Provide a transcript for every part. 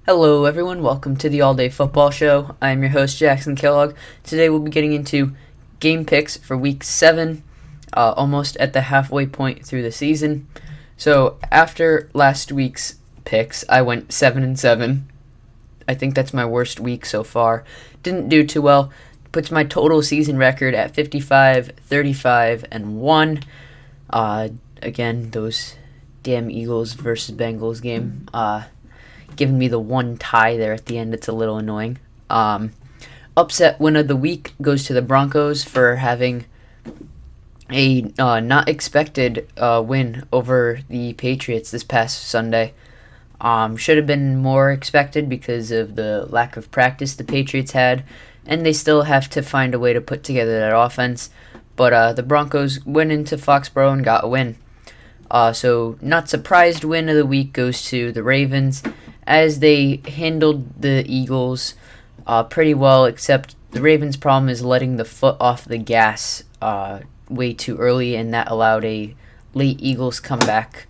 Hello everyone, welcome to the All Day Football Show. I am your host Jackson Kellogg. Today we'll be getting into game picks for Week 7, almost at the halfway point through the season. So after last week's picks, I went 7-7. I think that's my worst week so far. Didn't do too well. Puts my total season record at 55, 35, and 1. Again, those damn Eagles versus Bengals game. Giving me the one tie there at the end. It's a little annoying. Upset win of the week goes to the Broncos for having a not expected win over the Patriots this past Sunday. Should have been more expected because of the lack of practice the Patriots had, and they still have to find a way to put together that offense. But the Broncos went into Foxborough and got a win. So not surprised win of the week goes to the Ravens, as they handled the Eagles pretty well, except the Ravens' problem is letting the foot off the gas way too early, and that allowed a late Eagles comeback.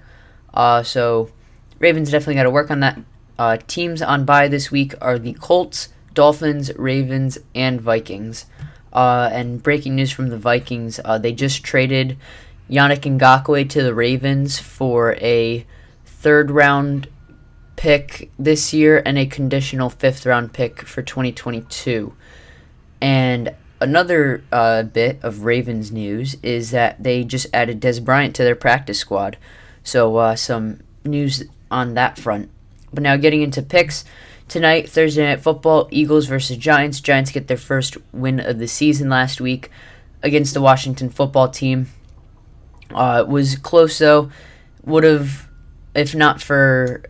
So Ravens definitely got to work on that. Teams on bye this week are the Colts, Dolphins, Ravens, and Vikings. And breaking news from the Vikings, they just traded Yannick Ngakoue to the Ravens for a third-round pick this year and a conditional fifth-round pick for 2022. And another bit of Ravens news is that they just added Des Bryant to their practice squad. So some news on that front. But now getting into picks. Tonight, Thursday Night Football, Eagles versus Giants. Giants get their first win of the season last week against the Washington football team. It was close, though. Would have, if not for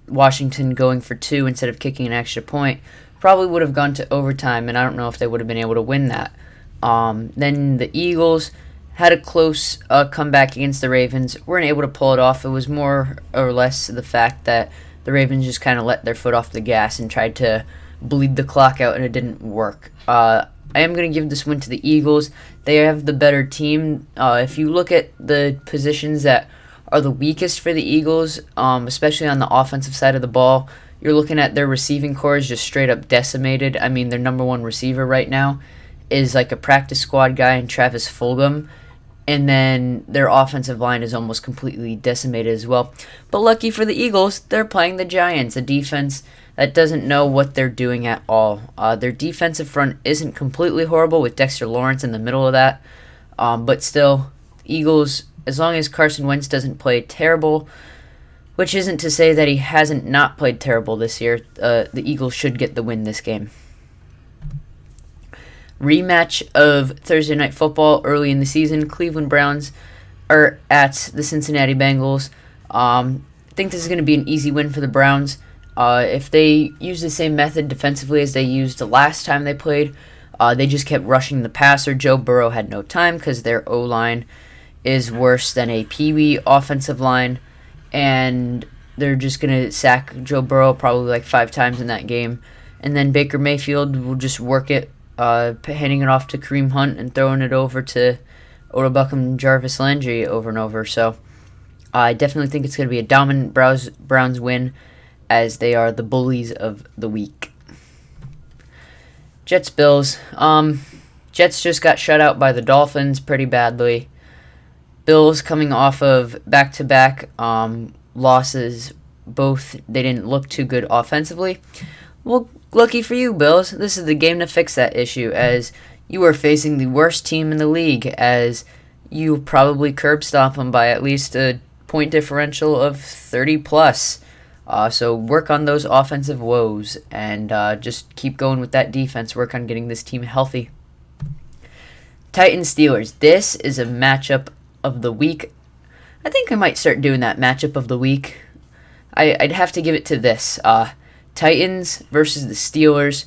Washington going for 2 instead of kicking an extra point, probably would have gone to overtime, and I don't know if they would have been able to win that. Then the Eagles had a close comeback against the Ravens. Weren't able to pull it off. It was more or less the fact that the Ravens just kind of let their foot off the gas and tried to bleed the clock out, and it didn't work. I am going to give this win to the Eagles. They have the better team. If you look at the positions that are the weakest for the Eagles, especially on the offensive side of the ball, you're looking at their receiving corps is just straight up decimated. I mean, their number one receiver right now is like a practice squad guy in Travis Fulgham. And then their offensive line is almost completely decimated as well. But lucky for the Eagles, they're playing the Giants, a defense that doesn't know what they're doing at all. Their defensive front isn't completely horrible with Dexter Lawrence in the middle of that. But still, Eagles, as long as Carson Wentz doesn't play terrible, which isn't to say that he hasn't not played terrible this year, the Eagles should get the win this game. Rematch of Thursday Night Football early in the season. Cleveland Browns are at the Cincinnati Bengals. I think this is going to be an easy win for the Browns. If they use the same method defensively as they used the last time they played, they just kept rushing the passer. Joe Burrow had no time because their O-line is worse than a Pee-wee offensive line, and they're just going to sack Joe Burrow probably like 5 times in that game. And then Baker Mayfield will just work it, handing it off to Kareem Hunt and throwing it over to Odell Beckham and Jarvis Landry over and over. So I definitely think it's going to be a dominant Browns win, as they are the bullies of the week. Jets-Bills. Jets just got shut out by the Dolphins pretty badly. Bills coming off of back-to-back losses. Both, they didn't look too good offensively. Well, lucky for you, Bills. This is the game to fix that issue, as you are facing the worst team in the league, as you probably curb stomp them by at least a point differential of 30+. So work on those offensive woes, and just keep going with that defense. Work on getting this team healthy. Titans-Steelers. This is a matchup of the week. I think I might start doing that matchup of the week. I'd have to give it to this. Titans versus the Steelers.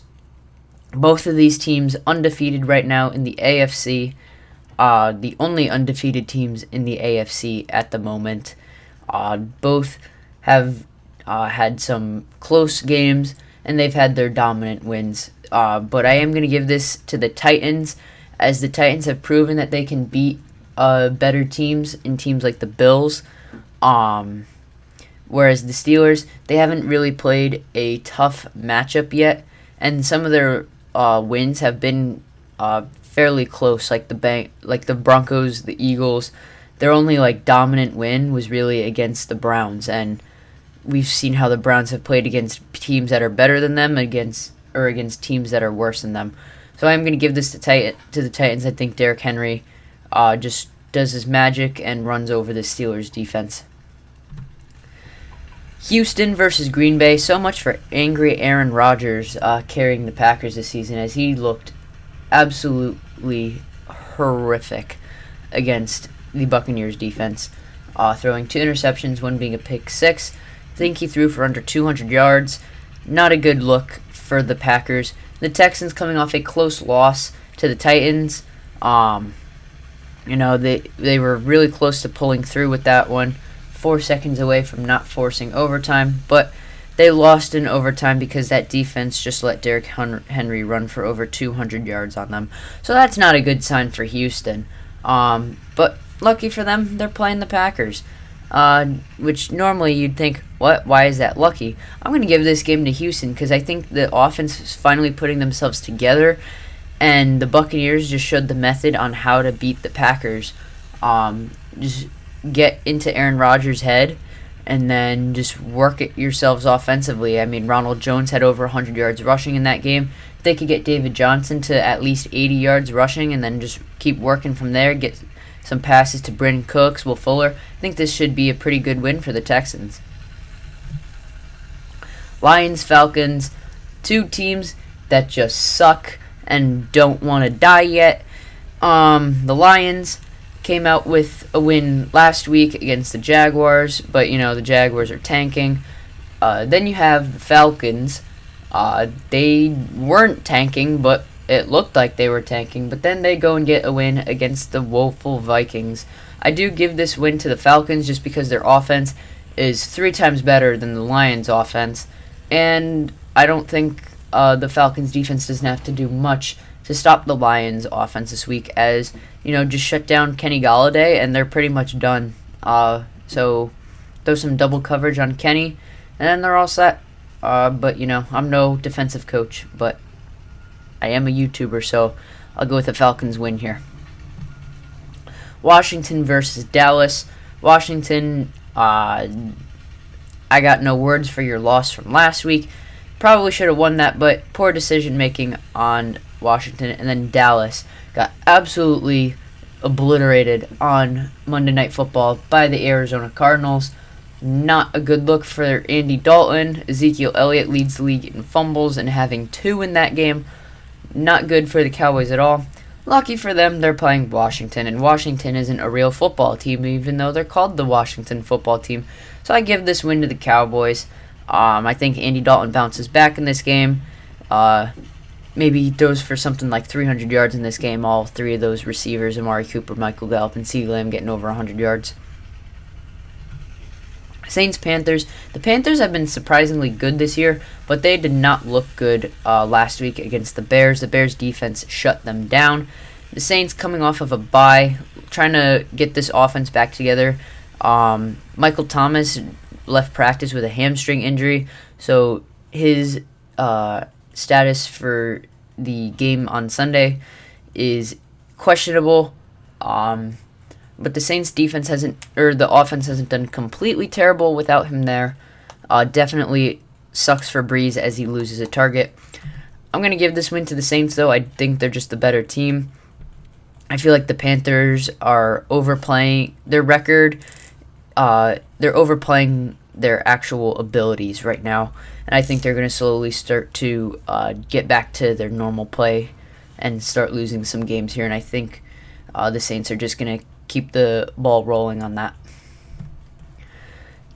Both of these teams undefeated right now in the AFC. The only undefeated teams in the AFC at the moment. Both have had some close games, and they've had their dominant wins. But I am going to give this to the Titans, as the Titans have proven that they can beat better teams in teams like the Bills. Whereas the Steelers, they haven't really played a tough matchup yet, and some of their wins have been fairly close, like the Broncos, the Eagles. Their only dominant win was really against the Browns, and we've seen how the Browns have played against teams that are better than them, against teams that are worse than them. So I'm going to give this to the Titans. I think Derrick Henry just does his magic and runs over the Steelers defense. Houston versus Green Bay. So much for angry Aaron Rodgers carrying the Packers this season, as he looked absolutely horrific against the Buccaneers defense, throwing 2 interceptions, one being a pick six. I think he threw for under 200 yards. Not a good look for the Packers. The Texans coming off a close loss to the Titans. They were really close to pulling through with that one. 4 seconds away from not forcing overtime, but they lost in overtime because that defense just let Derrick Henry run for over 200 yards on them. So that's not a good sign for Houston. But lucky for them, they're playing the Packers, which normally you'd think, what? Why is that lucky? I'm going to give this game to Houston because I think the offense is finally putting themselves together, and the Buccaneers just showed the method on how to beat the Packers. Just get into Aaron Rodgers' head and then just work it yourselves offensively. I mean, Ronald Jones had over 100 yards rushing in that game. If they could get David Johnson to at least 80 yards rushing and then just keep working from there, get some passes to Brandon Cooks, Will Fuller, I think this should be a pretty good win for the Texans. Lions, Falcons, two teams that just suck and don't want to die yet. The Lions came out with a win last week against the Jaguars, but the Jaguars are tanking. Then you have the Falcons. They weren't tanking, but it looked like they were tanking. But then they go and get a win against the woeful Vikings. I do give this win to the Falcons just because their offense is 3 times better than the Lions' offense, and I don't think the Falcons' defense doesn't have to do much to stop the Lions' offense this week, as just shut down Kenny Golladay and they're pretty much done. So throw some double coverage on Kenny, and then they're all set. But I'm no defensive coach, but I am a YouTuber, so I'll go with the Falcons win here. Washington versus Dallas. Washington, I got no words for your loss from last week. Probably should have won that, but poor decision making on Washington. And then Dallas got absolutely obliterated on Monday Night Football by the Arizona Cardinals. Not a good look for Andy Dalton. Ezekiel Elliott leads the league in fumbles and having 2 in that game. Not good for the Cowboys at all. Lucky for them, they're playing Washington, and Washington isn't a real football team, even though they're called the Washington Football Team. So I give this win to the Cowboys. I think Andy Dalton bounces back in this game. Maybe he throws for something like 300 yards in this game. All 3 of those receivers, Amari Cooper, Michael Gallup, and CeeDee Lamb, getting over 100 yards. Saints, Panthers. The Panthers have been surprisingly good this year, but they did not look good last week against the Bears. The Bears' defense shut them down. The Saints coming off of a bye, trying to get this offense back together. Michael Thomas left practice with a hamstring injury, so his status for the game on Sunday is questionable. But the Saints defense the offense hasn't done completely terrible without him there. Definitely sucks for Breeze as he loses a target. I'm going to give this win to the Saints, though. I think they're just the better team. I feel like the Panthers are overplaying their record. They're overplaying their actual abilities right now. And I think they're going to slowly start to get back to their normal play and start losing some games here. And I think the Saints are just going to keep the ball rolling on that.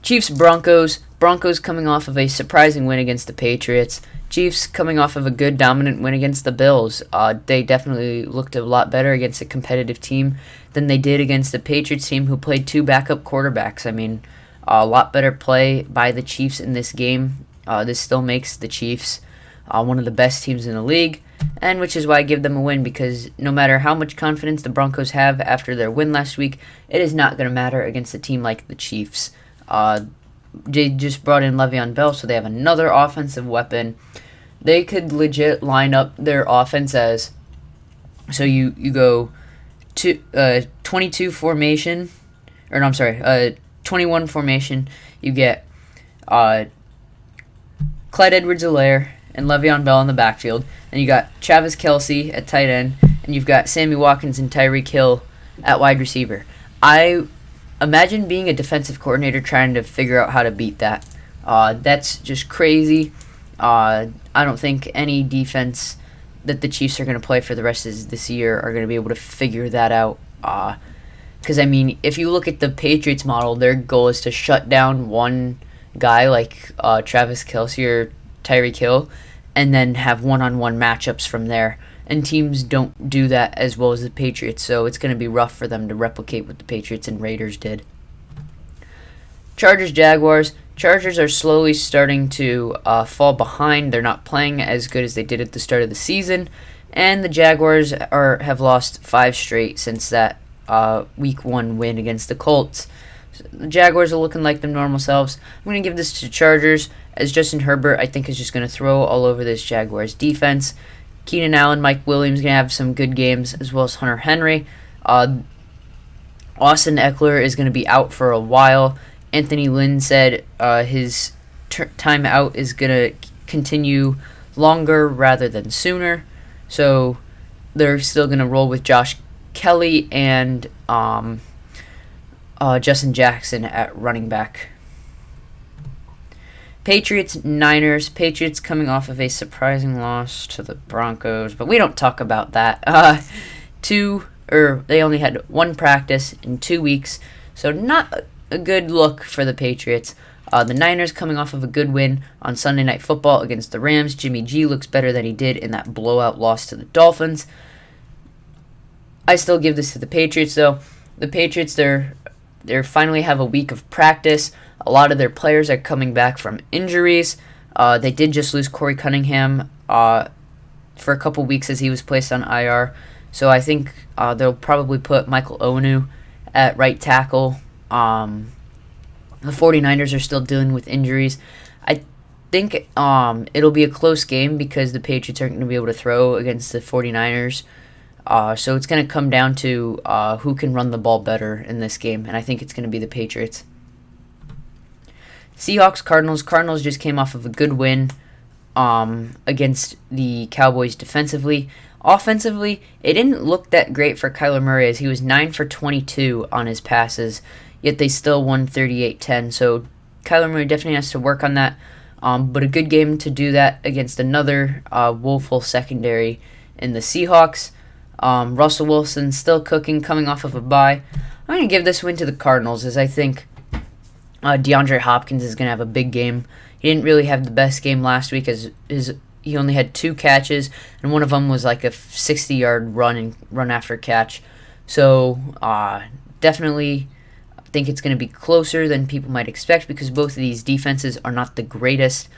Chiefs, Broncos. Broncos coming off of a surprising win against the Patriots. Chiefs coming off of a good dominant win against the Bills. They definitely looked a lot better against a competitive team than they did against the Patriots team, who played 2 backup quarterbacks. I mean, a lot better play by the Chiefs in this game. This still makes the Chiefs one of the best teams in the league, and which is why I give them a win, because no matter how much confidence the Broncos have after their win last week, it is not going to matter against a team like the Chiefs. They just brought in Le'Veon Bell, so they have another offensive weapon. They could legit line up their offense as, so you go to 22 formation, or no, I'm sorry, 21 formation. You get Clyde Edwards-Helaire and Le'Veon Bell in the backfield, and you got Travis Kelce at tight end, and you've got Sammy Watkins and Tyreek Hill at wide receiver. I imagine being a defensive coordinator trying to figure out how to beat that. That's just crazy. I don't think any defense that the Chiefs are going to play for the rest of this year are going to be able to figure that out. Because, I mean, if you look at the Patriots model, their goal is to shut down one guy like Travis Kelce or Tyreek Hill and then have one-on-one matchups from there. And teams don't do that as well as the Patriots, so it's going to be rough for them to replicate what the Patriots and Raiders did. Chargers-Jaguars. Chargers are slowly starting to fall behind. They're not playing as good as they did at the start of the season. And the Jaguars have lost 5 straight since that Week 1 win against the Colts. So the Jaguars are looking like their normal selves. I'm going to give this to Chargers, as Justin Herbert, I think, is just going to throw all over this Jaguars defense. Keenan Allen, Mike Williams going to have some good games, as well as Hunter Henry. Austin Eckler is going to be out for a while. Anthony Lynn said his time out is going to continue longer rather than sooner. So they're still going to roll with Josh Kelly and Justin Jackson at running back. Patriots-Niners. Patriots coming off of a surprising loss to the Broncos, but we don't talk about that. They only had 1 practice in 2 weeks, so not a good look for the Patriots. The Niners coming off of a good win on Sunday Night Football against the Rams. Jimmy G looks better than he did in that blowout loss to the Dolphins. I still give this to the Patriots, though. The Patriots, they finally have a week of practice. A lot of their players are coming back from injuries. They did just lose Corey Cunningham for a couple weeks as he was placed on IR. So I think they'll probably put Michael Onwenu at right tackle. The 49ers are still dealing with injuries. I think it'll be a close game because the Patriots aren't going to be able to throw against the 49ers. So it's going to come down to who can run the ball better in this game, and I think it's going to be the Patriots. Seahawks, Cardinals. Cardinals just came off of a good win against the Cowboys defensively. Offensively, it didn't look that great for Kyler Murray as he was 9 for 22 on his passes, yet they still won 38-10. So Kyler Murray definitely has to work on that, but a good game to do that against another woeful secondary in the Seahawks. Russell Wilson still cooking, coming off of a bye. I'm going to give this win to the Cardinals as I think DeAndre Hopkins is going to have a big game. He didn't really have the best game last week as he only had 2 catches, and one of them was like a 60-yard run after catch. So definitely think it's going to be closer than people might expect because both of these defenses are not the greatest.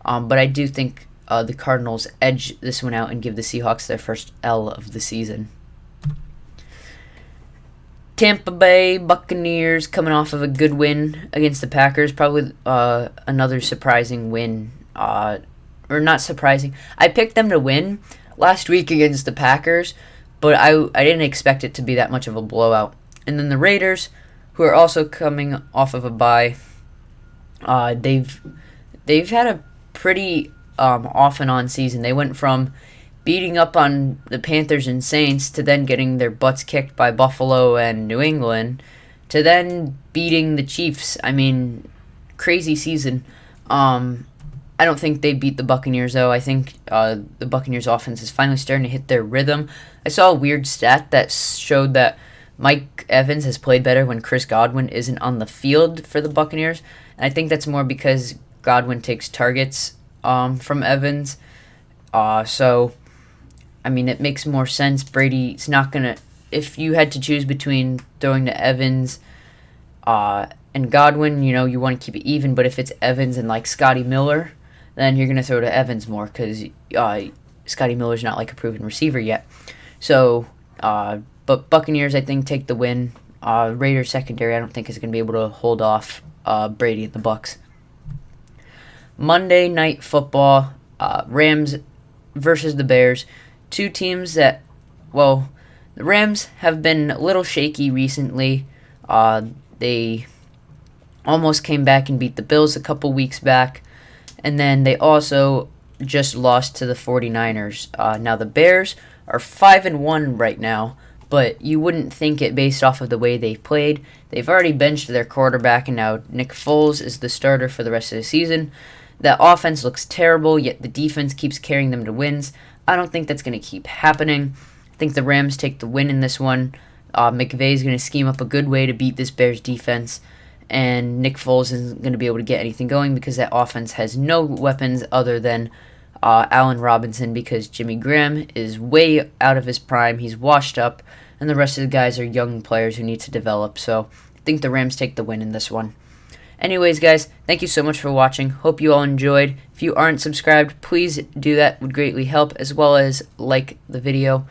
But I do think the Cardinals edge this one out and give the Seahawks their first L of the season. Tampa Bay Buccaneers coming off of a good win against the Packers. Probably another surprising win. Or not surprising. I picked them to win last week against the Packers, but I didn't expect it to be that much of a blowout. And then the Raiders, who are also coming off of a bye, they've had a pretty off and on season. They went from beating up on the Panthers and Saints to then getting their butts kicked by Buffalo and New England to then beating the Chiefs. I mean, crazy season. I don't think they beat the Buccaneers, though. I think the Buccaneers offense is finally starting to hit their rhythm. I saw a weird stat that showed that Mike Evans has played better when Chris Godwin isn't on the field for the Buccaneers. And I think that's more because Godwin takes targets from Evans. So, I mean, it makes more sense. Brady's not going to... If you had to choose between throwing to Evans and Godwin, you want to keep it even. But if it's Evans and, like, Scotty Miller, then you're going to throw to Evans more because Scotty Miller's not, like, a proven receiver yet. So, but Buccaneers, I think, take the win. Raiders secondary, I don't think is going to be able to hold off Brady and the Bucs. Monday Night Football, Rams versus the Bears. Two teams that, well, the Rams have been a little shaky recently. They almost came back and beat the Bills a couple weeks back. And then they also just lost to the 49ers. Now the Bears are 5-1 right now, but you wouldn't think it based off of the way they played. They've already benched their quarterback, and now Nick Foles is the starter for the rest of the season. That offense looks terrible, yet the defense keeps carrying them to wins. I don't think that's going to keep happening. I think the Rams take the win in this one. McVay is going to scheme up a good way to beat this Bears defense, and Nick Foles isn't going to be able to get anything going because that offense has no weapons other than Allen Robinson, because Jimmy Graham is way out of his prime. He's washed up, and the rest of the guys are young players who need to develop. So I think the Rams take the win in this one. Anyways, guys, thank you so much for watching. Hope you all enjoyed. If you aren't subscribed, please do that. Would greatly help, as well as like the video.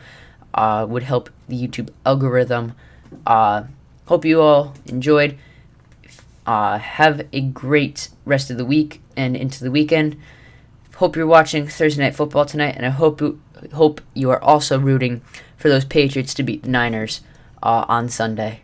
Would help the YouTube algorithm. Hope you all enjoyed. Have a great rest of the week and into the weekend. Hope you're watching Thursday Night Football tonight, and I hope you are also rooting for those Patriots to beat the Niners on Sunday.